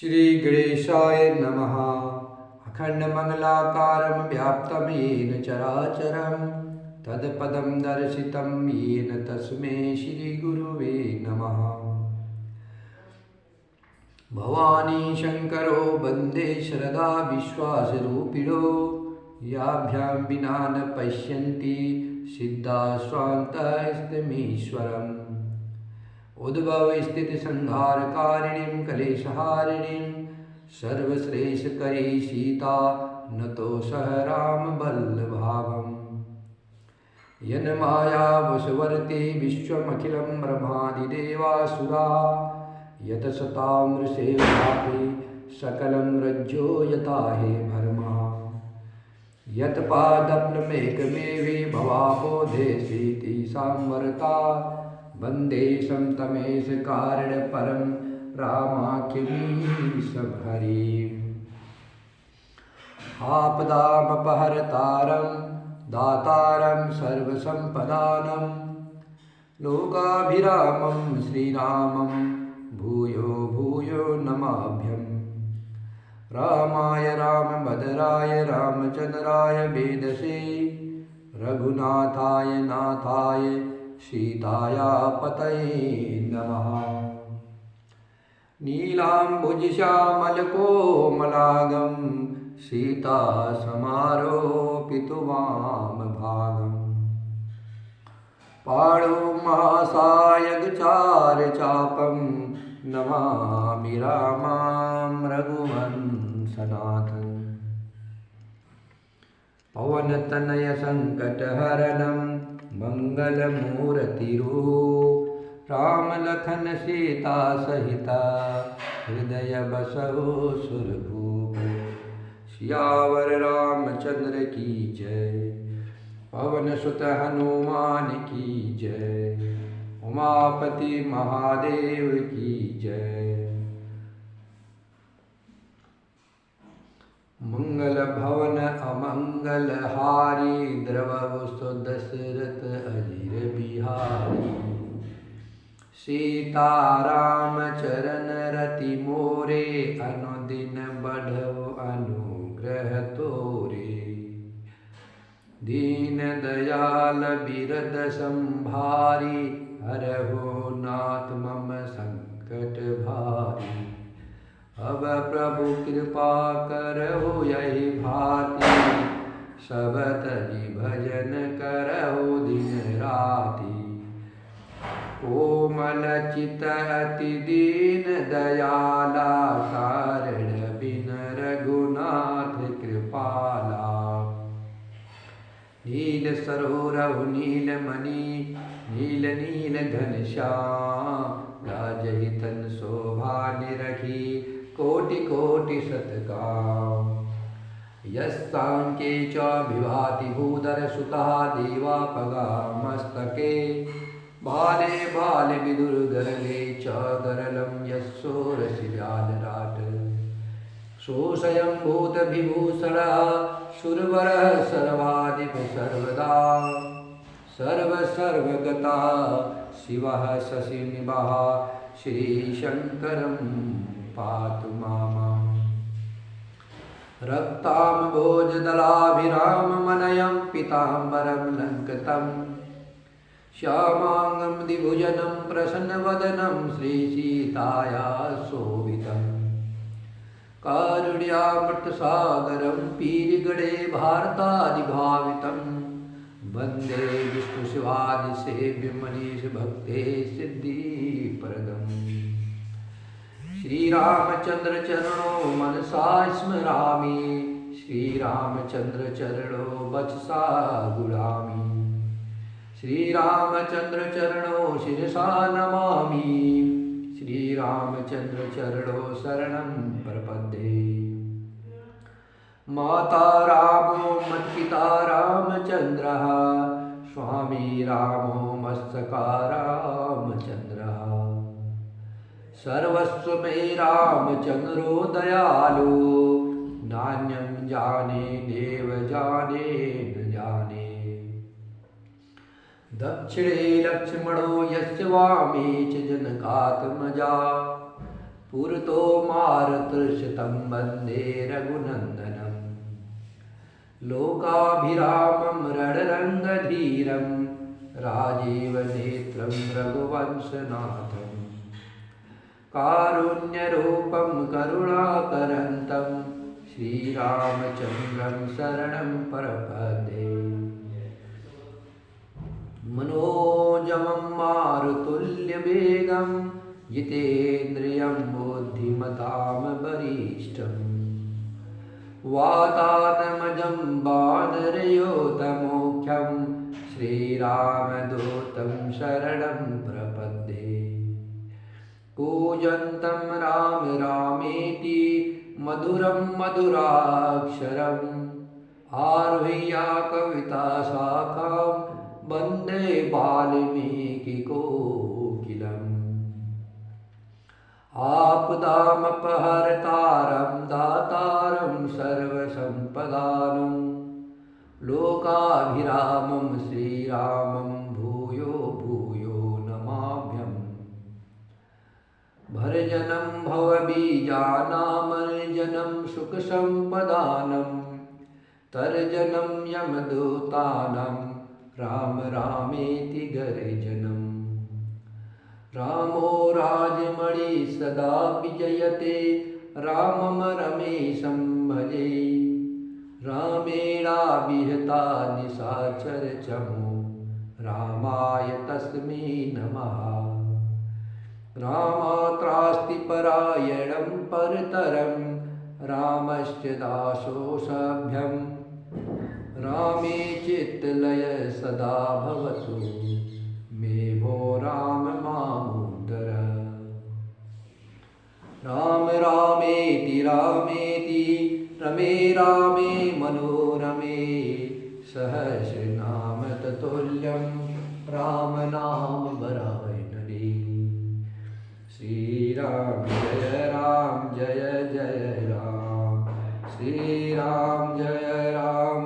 श्री गणेशाय नमः। अखण्डमङ्गलाकारं व्याप्तं येन चराचरं तत्पदं दर्शितं येन तस्मै श्रीगुरुवे नमः। भवानी शङ्करो वन्दे श्रद्धा विश्वासरूपिणो याभ्यां विना न पश्यन्ति सिद्धाः स्वान्तस्तमीश्वरम्। उद्भवस्थितिसंहारकारिणीं कलेशहारिणीं सर्वश्रेष्ठकरी सीता नतोऽसह रामवल्लभाभम्। यन्मायावशवर्ते विश्वमखिलं ब्रह्मादिदेवासुरा यतसतामृषेवापि सकलं रज्जो यथा हे भर्मा। यत्पादप्लमेकमेवे भवाबोधेसीति सांवरता वन्दे तमेश कारणपरं रामाख्यमीशहरिम्। आपदामपहर्तारं दातारं सर्वसम्पदानं लोकाभिरामं श्रीरामं भूयो भूयो नमाभ्यम्। रामाय रामभद्राय रामचन्द्राय वेदसे रघुनाथाय नाथाय सीताया पतये नमः। नीलाम्बुजश्यामलकोमलांगं सीतासमारोपितुवामभागम्। पाणिमहासायकचारुचापं नमामि रामं रघुवंशनाथम्। पवनतनय संकटहरणं मंगलमूर्तिरूप राम लखन सीता सहिता हृदय बसहो सुरभूप। सियावर रामचंद्र की जय पवन सुत हनुमान की जय उमापति महादेव की जय। मंगल भवन अमंगल हारी द्रववसु दशरथ अजिर बिहारी। सीताराम चरण रति मोरे अनुदिन बढ़ो अनुग्रह तोरे। दीन दयाल बिरद संभारी हरहु नाथ मम संकट भारी। अब प्रभु कृपा करहु यही भांति सब तरि भजन करहु दिन राति। कोमल चित अति दीन दयाला कारण बिन रघुनाथ कृपाला। नील सरोरहु नीलमणि नील नील घनश्याम राजहि तन शोभा निरखी कोटि कोटि शतकाम। यस्तांके च विभाति भूधर सुता देवापगा मस्तके बाले बाले विदुर्गरले च गरलं यस्सोरसि व्यालराट। सोऽयं भूतविभूषणः सुरवरः सर्वाधिप सर्वदा। सर्वगता शिवः शशिनिभः श्रीशङ्करं पातु माम्। रक्ताम्भोजदलाभिराममनयं पीताम्बरं लङ्कृतं श्यामाङ्गं द्विभुजनं प्रसन्नवदनं श्रीसीताया शोभितम्। कारुण्यामृतसागरं पीरिगणे भारतादिभावितं वन्दे विष्णुशिवादिसेव्यं मनीषभक्ते सिद्धिप्रदम्। श्रीरामचन्द्र चरणो मनसा स्मरामि श्रीरामचन्द्र चरणो वचसा गुणामि। श्रीरामचन्द्र चरणो शिरसा नमामि श्रीरामचन्द्र चरणो शरणं प्रपद्ये। माता रामो मत्पिता रामचन्द्रः स्वामी रामो मत्सखा रामचन्द्रः। सर्वस्व मे रामचन्द्रो दयालु नान्यं जाने देव जाने न जाने। दक्षिणे लक्ष्मणो यस्य वामे च जनकात्मजा पुरतो मा भारतर्षितं वन्दे रघुनन्दनम् लोकाभिरामं रणरङ्गधीरं राजीवनेत्रं रघुवंशनाथं कारुण्यरूपं करुणाकरन्तं श्रीरामचन्द्रं शरणं प्रपद्ये मनोजवं मारुतुल्यवेगं जितेन्द्रियं बुद्धिमतां वरिष्ठम् वातात्मजं वानरयोतमोख्यं श्रीरामदूतं शरणं प्रपद्ये कूजन्तं राम रामेति मधुरं मधुराक्षरम् आरुह्य कविताशाखां वन्दे वाल्मीकिकोकिलम् आपदामपहर्तारं दातारं सर्वसम्पदानं लोकाभिरामं श्रीरामं भूयो भूयो नमाम्यहम् भर्जनं भवबीजानामर्जनं सुखसम्पदानं तर्जनं यमदूतानां राम रामेति गर्जनम् रामो राजमणि सदा विजयते रामं रमेशं भजे रामेणाभिहता निशाचर चमो रामाय तस्मै नमः रामात्रास्ति परायणं परतरं रामश्च दासोऽसभ्यं रामे चित्तलय सदा भवतु मे भो राम मामुदर राम रामेति रामेति रमे रामे मनोरमे सहस्रनाम ततुल्यं राम नाम वरानने श्रीराम जय राम श्रीराम जय राम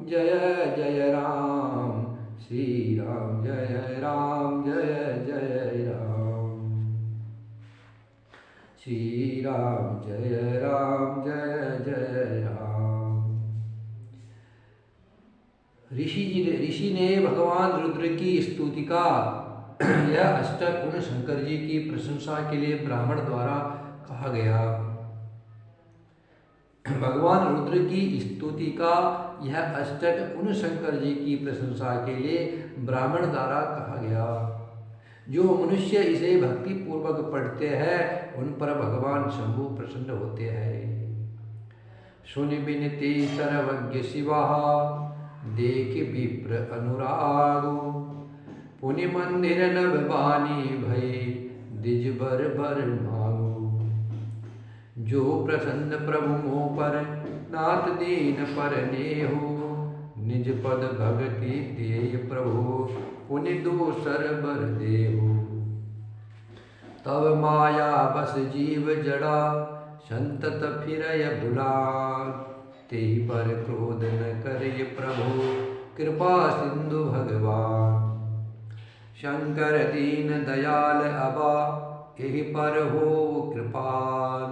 जय जय राम श्रीराम जय राम जय जय राम श्रीराम जय राम जय जय राम। ऋषि ने भगवान रुद्र की स्तुति का यह अष्टक उन शंकर जी की प्रशंसा के लिए ब्राह्मण द्वारा कहा गया। भगवान रुद्र की स्तुति का यह अष्टक उन शंकर जी की प्रशंसा के लिए ब्राह्मण द्वारा कहा गया। जो मनुष्य इसे भक्ति पूर्वक पढ़ते हैं उन पर भगवान शंभु प्रसन्न होते हैं। सुनि बिनती सर्वज्ञ शिवा देख विप्र अनुरागो पुनि मंदिर नभ बानी भय दिज बर बर मांगो जो प्रसन्न प्रभु मोह पर नाथ दीन पर नेहो निज पद भगति देय प्रभु पुनि दूसर बर देहो तब माया बस जीव जड़ा संतत फिरय भुला ते पर क्रोध न करे प्रभु कृपा सिंधु भगवान शंकर दीन दयाल अबा यही पर हो कृपाल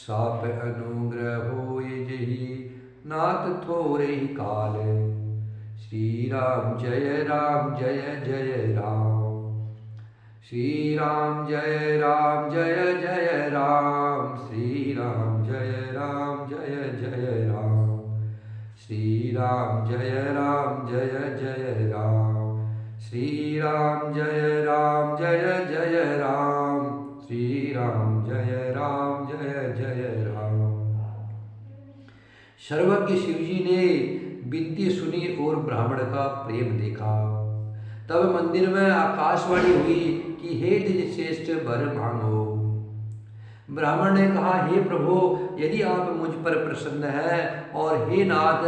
साप अनुग्रह होय जही नाथ थोरे ही काल श्री राम जय जय राम श्री राम जय जय राम श्री राम जय जय राम श्री राम जय जय राम श्री राम जय जय राम श्री राम जय जय राम। सर्वज्ञ शिवजी ने विनती सुनी और ब्राह्मण का प्रेम देखा। तब मंदिर में आकाशवाणी हुई कि हे द्विज श्रेष्ठ वर मांगो। ब्राह्मण ने कहा हे प्रभु यदि आप मुझ पर प्रसन्न हैं और हे नाथ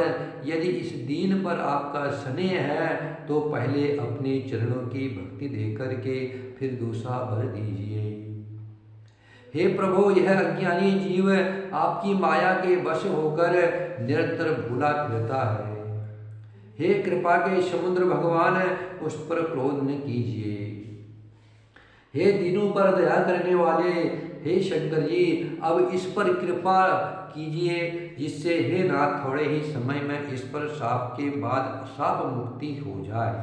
यदि इस दीन पर आपका स्नेह है तो पहले अपने चरणों की भक्ति दे करके फिर दूसरा वर दीजिए। हे प्रभु यह अज्ञानी जीव आपकी माया के वश होकर निरंतर भूला फिरता है। हे कृपा के समुद्र भगवान उस पर क्रोध न कीजिए। हे दीनों पर दया करने वाले हे शंकर जी, अब इस पर कृपा कीजिए, जिससे हे नाथ थोड़े ही समय में इस पर शाप के बाद शाप मुक्ति हो जाए।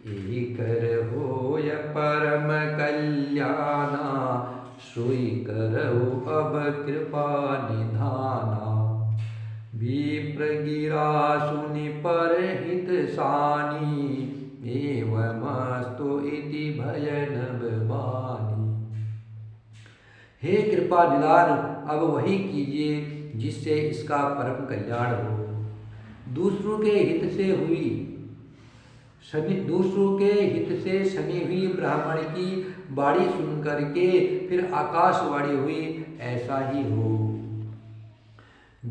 यही कर होय परम कल्याणा, सोई करहु अब कृपा निधाना। विप्र गिरा सुनि पर हित सानी, एवमस्तु इति भयनव वाणी। हे कृपा निधान, अब वही कीजिए जिससे इसका परम कल्याण हो। दूसरों के हित से शनि हुई ब्राह्मण की वाणी सुन करके फिर आकाशवाणी हुई, ऐसा ही हो।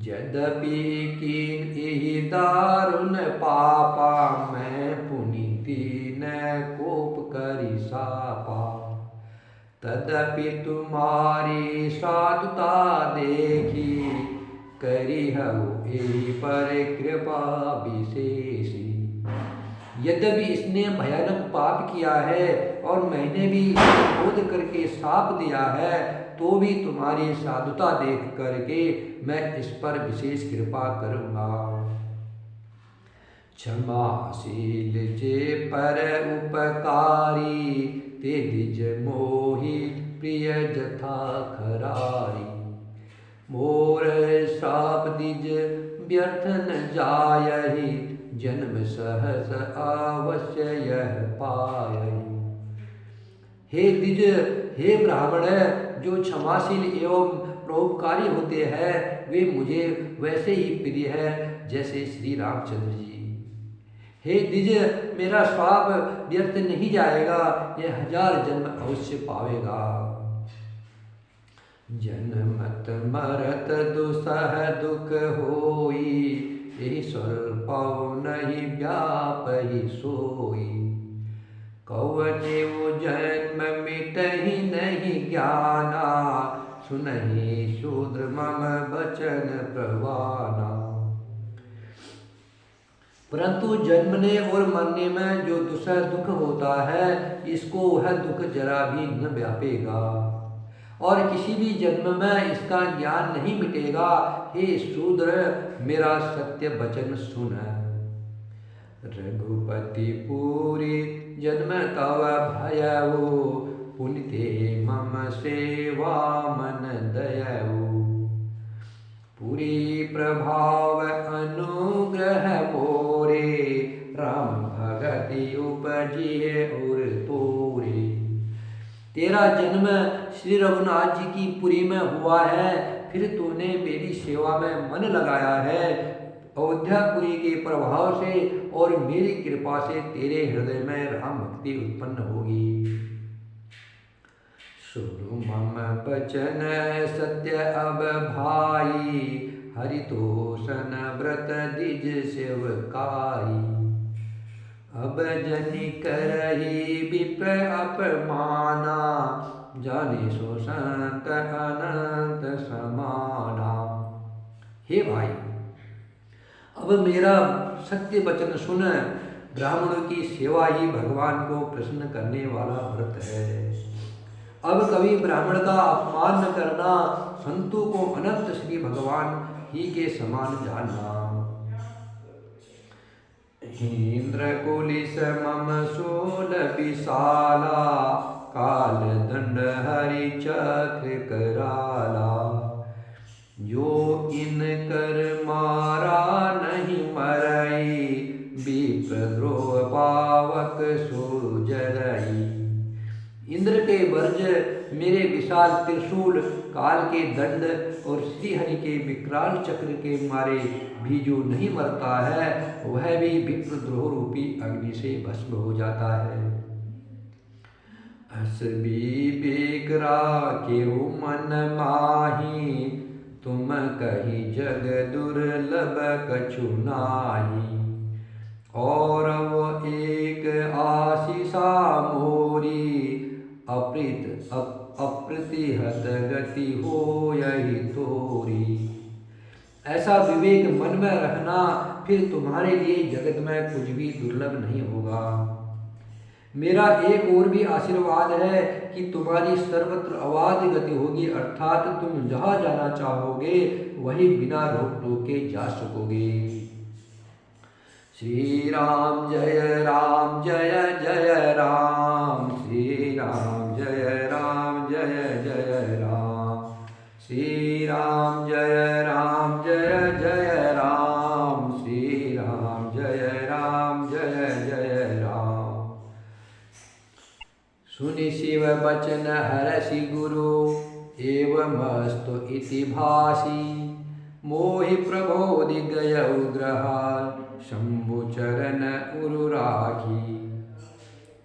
यद्यपि कीन एहि दारुण पापा, मैं पुनीति न कोप करि सापा। तदपि तुम्हारी साधुता देखी, करिहु एहि पर कृपा विशेषी। यद्यपि इसने भयानक पाप किया है और मैंने भी क्रोध करके शाप दिया है, तो भी तुम्हारी साधुता देख करके मैं इस पर विशेष कृपा करूँगा। क्षमाशील जे पर उपकारी, ते द्विज मोहि प्रिय जथा खरारी। मोर श्राप द्विज व्यर्थ न जायहि, जन्म सहस अवश्य यह पायहि। हे द्विज, हे ब्राह्मण, जो क्षमाशील एवं परोपकारी होते हैं, वे मुझे वैसे ही प्रिय है जैसे श्री रामचंद्र जी। हे द्विज, मेरा श्राप व्यर्थ नहीं जाएगा, यह 1000 जन्म अवश्य पावेगा। जन्मत मरत दुसह दुख होई, यही स्वल्पौ नहीं व्यापहि सोई। कौवनेउ जन्म मिटहि नहीं ज्ञाना, सुनहि शूद्र मम बचन प्रवाना। परंतु जन्मने और मरने में जो दूसरा दुख होता है, इसको वह दुख जरा भी न व्यापेगा और किसी भी जन्म में इसका ज्ञान नहीं मिटेगा। हे शूद्र, मेरा सत्य वचन सुन। रघुपति पूरी जन्म तव भयउ, पुनिते मम सेवा मन दयउ। पूरी प्रभाव अनुग्रह मोरे, राम भगति उपजिए उर तोरे। तेरा जन्म श्री रघुनाथ जी की पुरी में हुआ है, फिर तूने मेरी सेवा में मन लगाया है। अयोध्यापुरी के प्रभाव से और मेरी कृपा से तेरे हृदय में राम भक्ति उत्पन्न होगी। सुनु मम बचन सत्य अब भाई, हरितोषण व्रत द्विज सेवकाई। अब जनि करहि विप्र अपमाना, जाने सो संत अनंत समाना। हे भाई, अब मेरा सत्य वचन सुन। ब्राह्मणों की सेवा ही भगवान को प्रसन्न करने वाला व्रत है। अब कभी ब्राह्मण का अपमान न करना, संतों को अनंत श्री भगवान ही के समान जानना। इंद्र कुलिस मम सोल विशाला, काल दंड हरि चक्र कराला। जो इन कर मारा नहीं मरई, विप्रद्रोह पावक सो जरई। इंद्र के वर्ज मेरे विशाल त्रिशूल, काल के दंड और श्री हरि के विकराल चक्र के मारे भी जो नहीं मरता है, वह भी विप्रद्रोह रूपी अग्नि से भस्म हो जाता है। हस भी बेकरा केहू मन माही, तुम कही जग दुर्लभ कछु नाही। और वो एक आशीषा मोरी, अप्रतिहत गति हो यही तोरी। ऐसा विवेक मन में रखना, फिर तुम्हारे लिए जगत में कुछ भी दुर्लभ नहीं होगा। मेरा एक और भी आशीर्वाद है कि तुम्हारी सर्वत्र अबाध गति होगी, अर्थात तुम जहाँ जाना चाहोगे वही बिना रोक टोके जा सकोगे। श्री राम जय राम जय जय राम, श्री राम जय राम जय जय राम, श्री राम जय राम जय जय राम, श्री राम जय राम जय जय राम। सुनि शिव बचन हरषि गुरु, एवमस्तु इति भाषी, मोहि प्रबोधि गयौ ग्रहाल, शंभु चरण उरु राखी।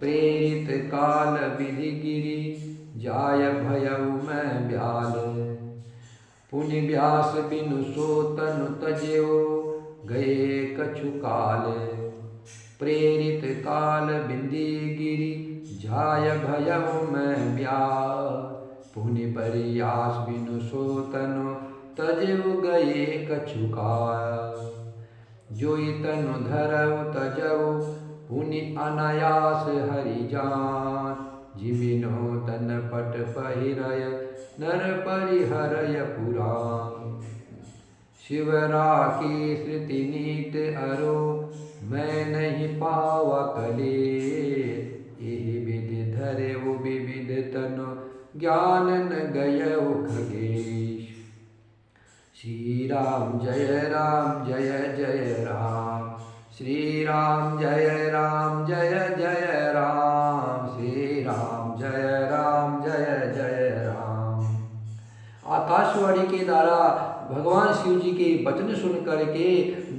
प्रेरित काल विधि गिरि, जाय भयउ मैं ब्याल, पुनि व्यास बिनु सो तनु तजेओ, गए कछु काल। प्रेरित काल बिंदी गिरि, जाय भयउ मैं ब्याल, पुनि परियास बिनु सो तनु तजेओ, गए कछु काल। जोई तनु धरऊ तजऊ, पुनि अनायास हरि जान, जिबिनो तन पट पहिरय, नर परिहरय पुराण। शिव राखी श्रुति नीत अरो, मैं नहीं पावा कले, एहि विधि धरे वो विविध तनु, ज्ञान न गयऊ खगेश। श्री राम जय जय राम, श्री राम जय जय राम, श्री राम जय जय राम। आकाशवाणी के द्वारा भगवान शिव जी के वचन सुन करके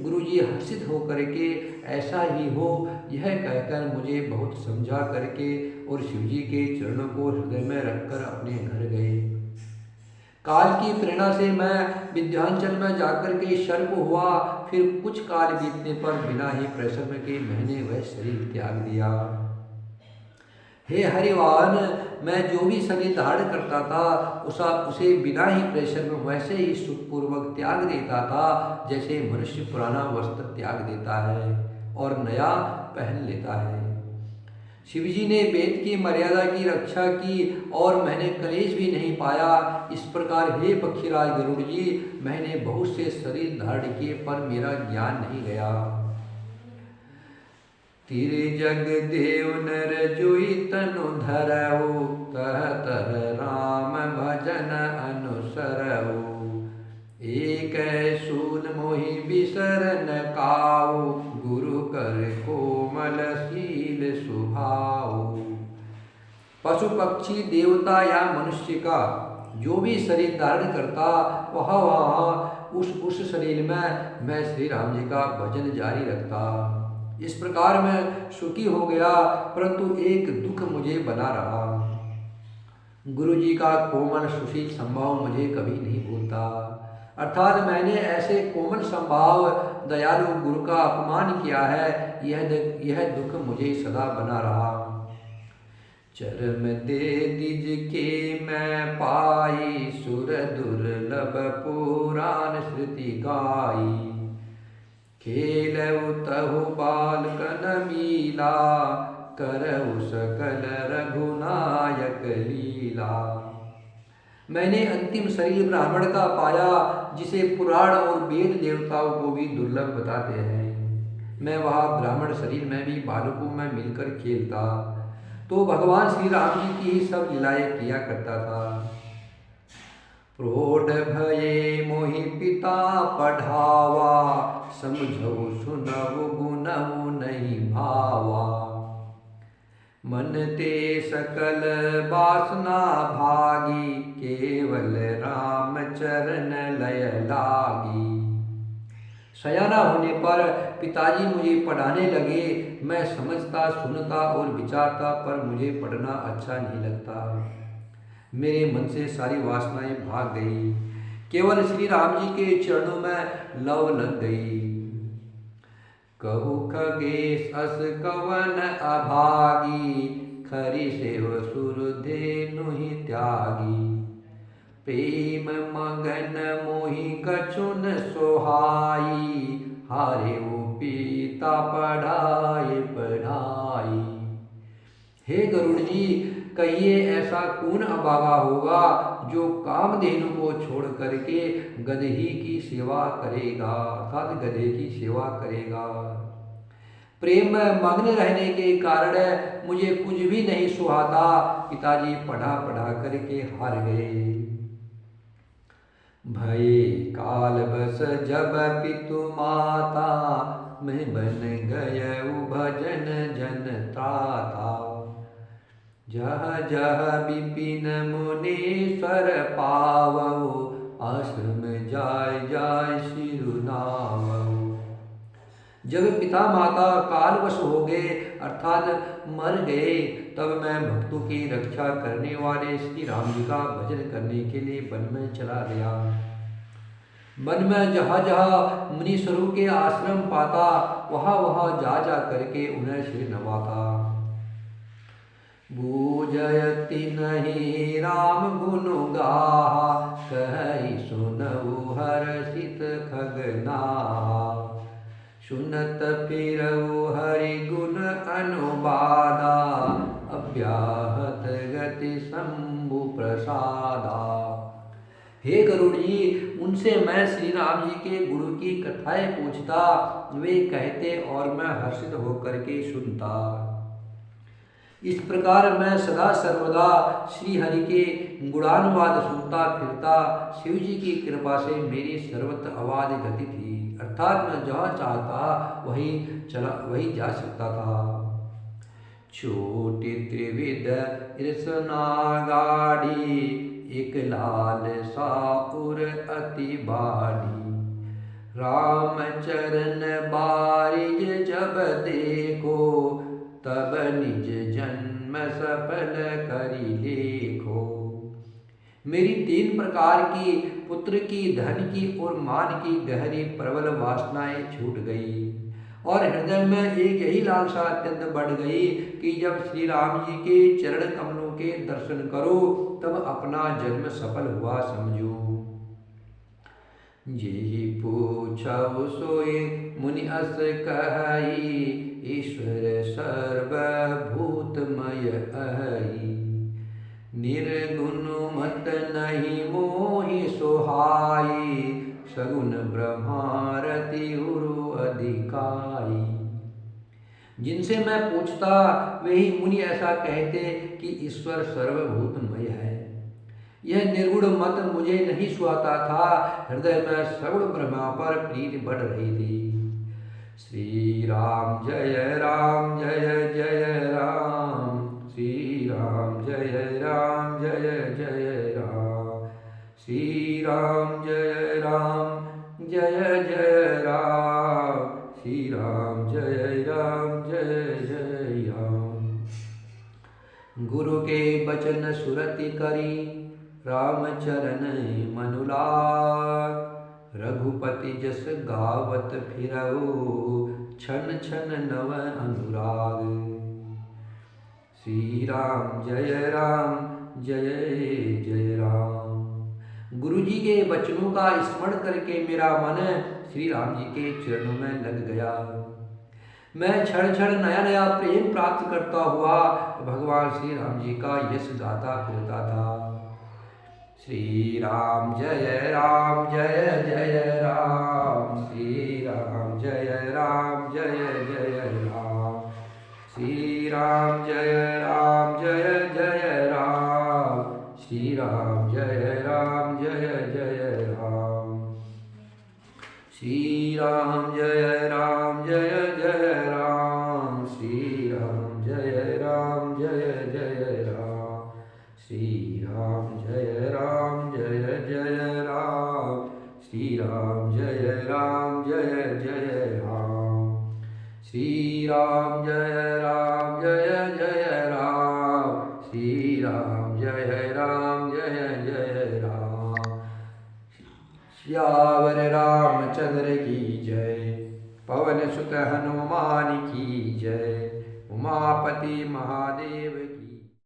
गुरु जी हर्षित हो करके ऐसा ही हो यह कहकर मुझे बहुत समझा करके और शिव जी के चरणों को हृदय में रखकर अपने घर गए। काल की प्रेरणा से मैं विंध्याचल में जाकर के सर्प हुआ, फिर कुछ काल बीतने पर बिना ही परिश्रम के मैंने वह शरीर त्याग दिया। हे हरिवाहन, मैं जो भी शरीर धारण करता था उसे बिना ही परिश्रम वैसे ही सुखपूर्वक त्याग देता था, जैसे मनुष्य पुराना वस्त्र त्याग देता है और नया पहन लेता है। शिवजी ने वेद की मर्यादा की रक्षा की और मैंने कलेश भी नहीं पाया। इस प्रकार हे पक्षीराज गरुड़ जी, मैंने बहुत से शरीर धारण किए पर मेरा ज्ञान नहीं गया। तिर जग देव नर जोई तनु धरऊ, तह तह राम भजन अनुसरऊ, एक सून मोहि बिसर न काऊ, गुरु कर कोमल शील सुभाऊ। पशु पक्षी देवता या मनुष्य का जो भी शरीर धारण करता वहाँ उस शरीर में मैं श्री राम जी का भजन जारी रखता। इस प्रकार मैं सुखी हो गया, परंतु एक दुख मुझे बना रहा। गुरु जी का कोमल सुशील संभाव मुझे कभी नहीं भूलता, अर्थात मैंने ऐसे कोमल संभाव दयालु गुरु का अपमान किया है, यह दुख मुझे सदा बना रहा। चरम दे दिज के मैं पाई, सुर दुर्लभ पुराण श्रुति गाई, खेलऊ तहु बालकन मीला, करऊ सकल रघुनायक लीला। मैंने अंतिम शरीर ब्राह्मण का पाया, जिसे पुराण और वेद देवताओं को भी दुर्लभ बताते हैं। मैं वहाँ ब्राह्मण शरीर में भी बालकों में मिलकर खेलता, तो भगवान श्री राम जी की ही सब लीलाएं किया करता था। प्रौढ़ भये मोहि पिता पढ़ावा, समझो सुनऊ गुनऊ नहीं भावा, मन ते सकल वासना भागी, केवल राम चरण लय लागी। सयाना होने पर पिताजी मुझे पढ़ाने लगे। मैं समझता, सुनता और विचारता, पर मुझे पढ़ना अच्छा नहीं लगता। मेरे मन से सारी वासनाएं भाग गई, केवल श्री राम जी के चरणों में लव लग गई। कहु खगेश अस कवन अभागी, खरी सेव सुर धेनु ही त्यागी, प्रेम मगन मोहि कछुन सोहाई, हारे वो पीता पढ़ाई पढ़ाई। हे गरुड़ जी, कहिए ऐसा कौन अभागा होगा जो कामधेनु को छोड़ करके गदही की सेवा करेगा, अर्थात गधे की सेवा करेगा। प्रेम में मग्न रहने के कारण मुझे कुछ भी नहीं सुहाता। पिताजी पढ़ा पढ़ा करके हार गए। भये काल बस जब पितु माता, मैं बन गयऊ भजन जन त्राता। जह जह विपिन मुनीश्वर पावऊ, आश्रम जाय जाय सिरुनावऊ। जब पिता माता कालवश हो गए अर्थात मर गए, तब मैं भक्तों की रक्षा करने वाले श्री राम जी का भजन करने के लिए वन में चला गया। वन में जहाँ जहाँ मुनीश्वरों के आश्रम पाता, वहाँ वहाँ जा जा करके उन्हें सिर नवाता। बूझयति नहीं राम गुण गाहा, कहि सुनऊ हर्षित खगनाहा। सुनत फिरऊ हरि गुण अनुबादा, अव्याहत गति शंभु प्रसादा। हे गरुड़ जी, उनसे मैं श्री राम जी के गुरु की कथाएं पूछता, वे कहते और मैं हर्षित होकर के सुनता। इस प्रकार मैं सदा सर्वदा श्री हरि के गुणानुवाद सुनता फिरता। शिव जी की कृपा से मेरी सर्वत्र आवाज गति थी, अर्थात मैं जहाँ चाहता वही जा सकता था। छोटी त्रिविध ऋषना गाड़ी, एक लाल साउर अति बाड़ी। राम चरण बारिज जब देखो, तब निज जन्म सफल करी लेखो। मेरी 3 प्रकार की पुत्र की, धन की और मान की गहरी प्रबल वासनाएं छूट गई और हृदय में एक यही लालसा अत्यंत बढ़ गई कि जब श्री राम जी के चरण कमलों के दर्शन करो तब अपना जन्म सफल हुआ समझो। जेहि पूछऊ सोई मुनि अस कहई, ईश्वर सर्वभूतमय अहई। निर्गुण मत नहीं मोहि सोहाई, सगुण ब्रह्मारति उरु अधिकाई। जिनसे मैं पूछता वे ही मुनि ऐसा कहते कि ईश्वर सर्वभूतमय है। यह निर्गुण मत मुझे नहीं सुहाता था, हृदय में सगुण ब्रह्मा पर प्रीति बढ़ रही थी। श्री राम जय राम जय जय राम, श्री राम जय राम जय जय राम, श्री राम जय राम जय जय राम, श्री राम जय राम जय जय राम। गुरु के बचन सुरति करी, राम चरण मनुलाग। रघुपति जस गावत फिरऊ, छन छन नव अनुराग। श्री राम जय जय राम। गुरु जी के वचनों का स्मरण करके मेरा मन श्री राम जी के चरणों में लग गया। मैं क्षण क्षण नया नया प्रेम प्राप्त करता हुआ भगवान श्री राम जी का यश गाता फिरता था। श्री राम जय जय राम, श्री राम जय जय राम, श्री राम जय जय राम, श्री राम जय जय राम, श्री राम जय जय राम, श्री राम जय जय राम, श्री राम जय जय राम, श्री राम जय जय राम, श्री राम जय जय राम, श्री राम जय जय राम। श्यावर रामचंद्र की जय, पवन सुत हनुमान की जय, उमापति महादेव